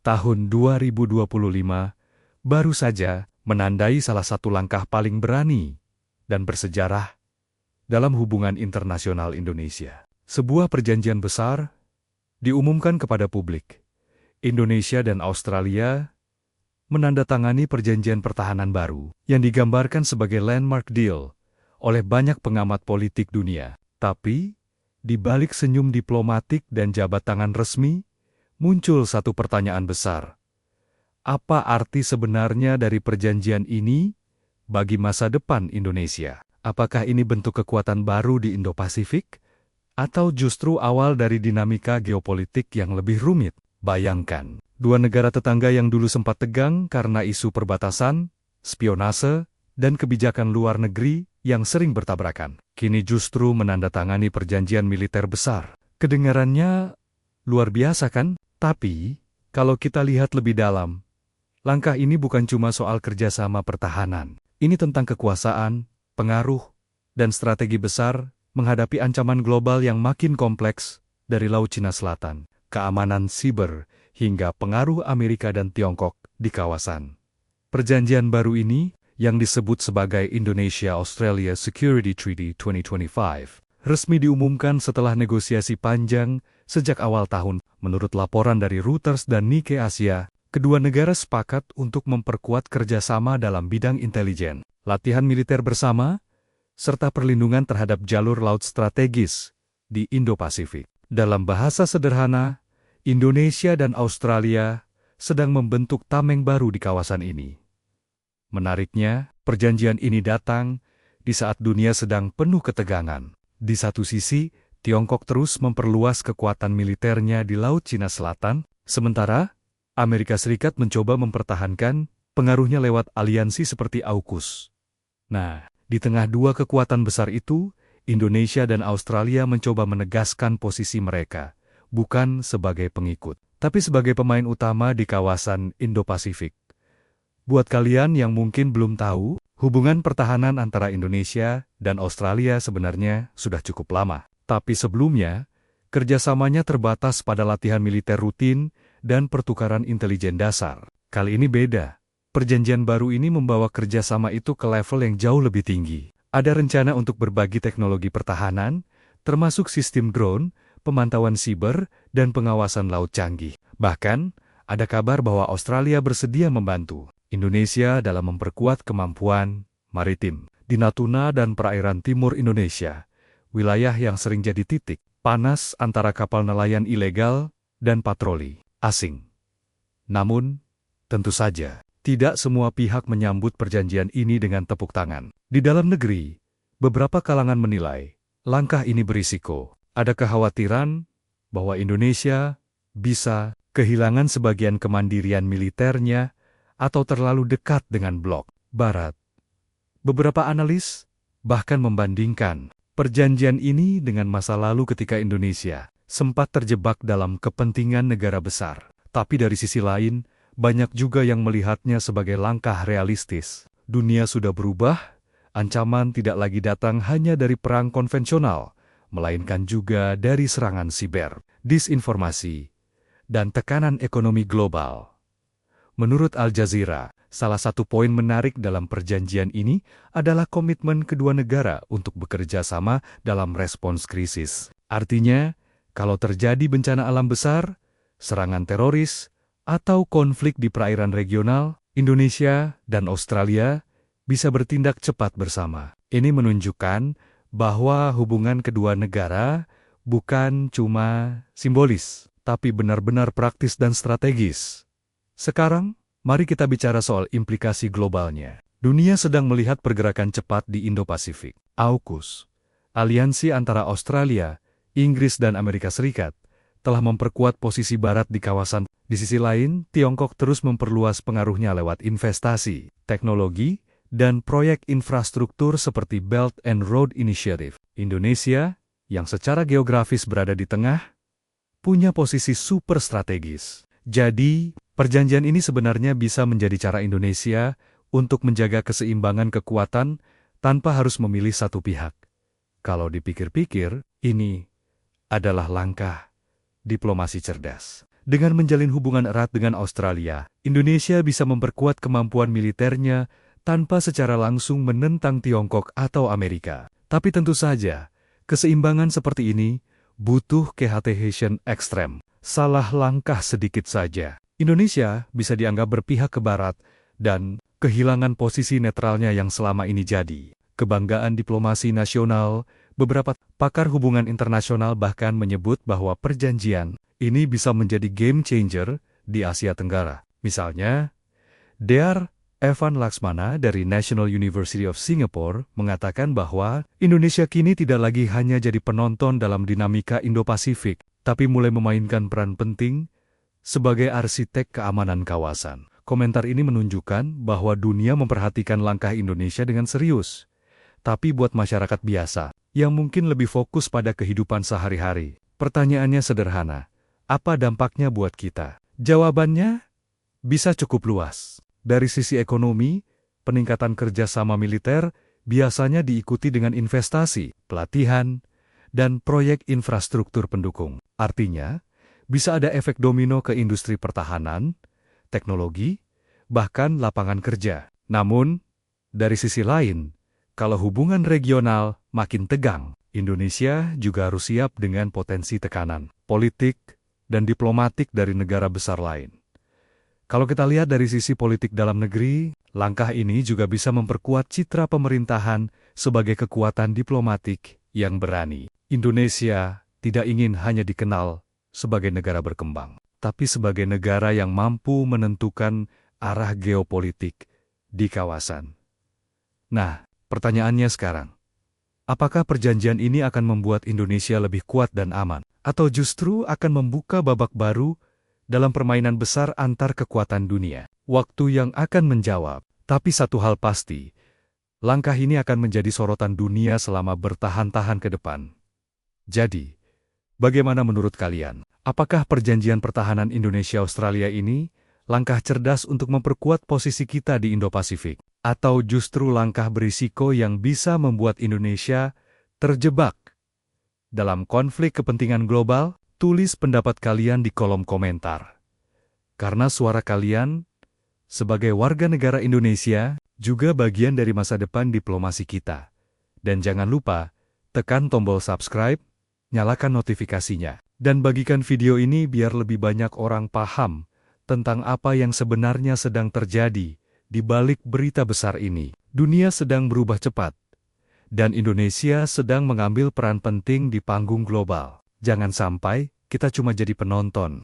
tahun 2025 baru saja menandai salah satu langkah paling berani dan bersejarah dalam hubungan internasional Indonesia. Sebuah perjanjian besar diumumkan kepada publik. Indonesia dan Australia menandatangani perjanjian pertahanan baru yang digambarkan sebagai landmark deal oleh banyak pengamat politik dunia. Tapi, di balik senyum diplomatik dan jabat tangan resmi, muncul satu pertanyaan besar. Apa arti sebenarnya dari perjanjian ini bagi masa depan Indonesia? Apakah ini bentuk kekuatan baru di Indo-Pasifik? Atau justru awal dari dinamika geopolitik yang lebih rumit? Bayangkan, dua negara tetangga yang dulu sempat tegang karena isu perbatasan, spionase, dan kebijakan luar negeri yang sering bertabrakan, kini justru menandatangani perjanjian militer besar. Kedengarannya luar biasa kan? Tapi, kalau kita lihat lebih dalam, langkah ini bukan cuma soal kerjasama pertahanan. Ini tentang kekuasaan, pengaruh, dan strategi besar menghadapi ancaman global yang makin kompleks dari Laut Cina Selatan, keamanan siber, hingga pengaruh Amerika dan Tiongkok di kawasan. Perjanjian baru ini, yang disebut sebagai Indonesia-Australia Security Treaty 2025, resmi diumumkan setelah negosiasi panjang sejak awal tahun. Menurut laporan dari Reuters dan Nikkei Asia, kedua negara sepakat untuk memperkuat kerjasama dalam bidang intelijen, latihan militer bersama, serta perlindungan terhadap jalur laut strategis di Indo-Pasifik. Dalam bahasa sederhana, Indonesia dan Australia sedang membentuk tameng baru di kawasan ini. Menariknya, perjanjian ini datang di saat dunia sedang penuh ketegangan. Di satu sisi, Tiongkok terus memperluas kekuatan militernya di Laut Cina Selatan, sementara Amerika Serikat mencoba mempertahankan pengaruhnya lewat aliansi seperti AUKUS. Nah, di tengah dua kekuatan besar itu, Indonesia dan Australia mencoba menegaskan posisi mereka, bukan sebagai pengikut, tapi sebagai pemain utama di kawasan Indo-Pasifik. Buat kalian yang mungkin belum tahu, hubungan pertahanan antara Indonesia dan Australia sebenarnya sudah cukup lama. Tapi sebelumnya, kerjasamanya terbatas pada latihan militer rutin dan pertukaran intelijen dasar. Kali ini beda. Perjanjian baru ini membawa kerjasama itu ke level yang jauh lebih tinggi. Ada rencana untuk berbagi teknologi pertahanan, termasuk sistem drone, pemantauan siber, dan pengawasan laut canggih. Bahkan, ada kabar bahwa Australia bersedia membantu Indonesia dalam memperkuat kemampuan maritim di Natuna dan perairan timur Indonesia, wilayah yang sering jadi titik panas antara kapal nelayan ilegal dan patroli asing. Namun, tentu saja, tidak semua pihak menyambut perjanjian ini dengan tepuk tangan. Di dalam negeri, beberapa kalangan menilai langkah ini berisiko. Ada kekhawatiran bahwa Indonesia bisa kehilangan sebagian kemandirian militernya atau terlalu dekat dengan blok Barat. Beberapa analis bahkan membandingkan perjanjian ini dengan masa lalu ketika Indonesia sempat terjebak dalam kepentingan negara besar. Tapi dari sisi lain, banyak juga yang melihatnya sebagai langkah realistis. Dunia sudah berubah, ancaman tidak lagi datang hanya dari perang konvensional, melainkan juga dari serangan siber, disinformasi, dan tekanan ekonomi global. Menurut Al Jazeera, salah satu poin menarik dalam perjanjian ini adalah komitmen kedua negara untuk bekerja sama dalam respons krisis. Artinya, kalau terjadi bencana alam besar, serangan teroris, atau konflik di perairan regional, Indonesia dan Australia bisa bertindak cepat bersama. Ini menunjukkan bahwa hubungan kedua negara bukan cuma simbolis, tapi benar-benar praktis dan strategis. Sekarang, mari kita bicara soal implikasi globalnya. Dunia sedang melihat pergerakan cepat di Indo-Pasifik. AUKUS, aliansi antara Australia, Inggris dan Amerika Serikat, telah memperkuat posisi Barat di kawasan. Di sisi lain, Tiongkok terus memperluas pengaruhnya lewat investasi, teknologi, dan proyek infrastruktur seperti Belt and Road Initiative. Indonesia, yang secara geografis berada di tengah, punya posisi super strategis. Jadi, perjanjian ini sebenarnya bisa menjadi cara Indonesia untuk menjaga keseimbangan kekuatan tanpa harus memilih satu pihak. Kalau dipikir-pikir, ini adalah langkah diplomasi cerdas. Dengan menjalin hubungan erat dengan Australia, Indonesia bisa memperkuat kemampuan militernya tanpa secara langsung menentang Tiongkok atau Amerika. Tapi tentu saja, keseimbangan seperti ini butuh kehati-hatian ekstrem. Salah langkah sedikit saja, Indonesia bisa dianggap berpihak ke Barat dan kehilangan posisi netralnya yang selama ini jadi kebanggaan diplomasi nasional. Beberapa pakar hubungan internasional bahkan menyebut bahwa perjanjian ini bisa menjadi game changer di Asia Tenggara. Misalnya, Dr. Evan Laksmana dari National University of Singapore mengatakan bahwa Indonesia kini tidak lagi hanya jadi penonton dalam dinamika Indo-Pasifik, tapi mulai memainkan peran penting sebagai arsitek keamanan kawasan. Komentar ini menunjukkan bahwa dunia memperhatikan langkah Indonesia dengan serius. Tapi buat masyarakat biasa, yang mungkin lebih fokus pada kehidupan sehari-hari, pertanyaannya sederhana. Apa dampaknya buat kita? Jawabannya bisa cukup luas. Dari sisi ekonomi, peningkatan kerjasama militer biasanya diikuti dengan investasi, pelatihan, dan proyek infrastruktur pendukung. Artinya, bisa ada efek domino ke industri pertahanan, teknologi, bahkan lapangan kerja. Namun, dari sisi lain, kalau hubungan regional makin tegang, Indonesia juga harus siap dengan potensi tekanan politik dan diplomatik dari negara besar lain. Kalau kita lihat dari sisi politik dalam negeri, langkah ini juga bisa memperkuat citra pemerintahan sebagai kekuatan diplomatik yang berani. Indonesia tidak ingin hanya dikenal sebagai negara berkembang, tapi sebagai negara yang mampu menentukan arah geopolitik di kawasan. Nah, pertanyaannya sekarang, apakah perjanjian ini akan membuat Indonesia lebih kuat dan aman, atau justru akan membuka babak baru dalam permainan besar antar kekuatan dunia? Waktu yang akan menjawab, tapi satu hal pasti, langkah ini akan menjadi sorotan dunia selama bertahan-tahan ke depan. Jadi, bagaimana menurut kalian? Apakah perjanjian pertahanan Indonesia-Australia ini langkah cerdas untuk memperkuat posisi kita di Indo-Pasifik? Atau justru langkah berisiko yang bisa membuat Indonesia terjebak dalam konflik kepentingan global? Tulis pendapat kalian di kolom komentar. Karena suara kalian, sebagai warga negara Indonesia, juga bagian dari masa depan diplomasi kita. Dan jangan lupa, tekan tombol subscribe, nyalakan notifikasinya, dan bagikan video ini biar lebih banyak orang paham tentang apa yang sebenarnya sedang terjadi di balik berita besar ini. Dunia sedang berubah cepat, dan Indonesia sedang mengambil peran penting di panggung global. Jangan sampai kita cuma jadi penonton.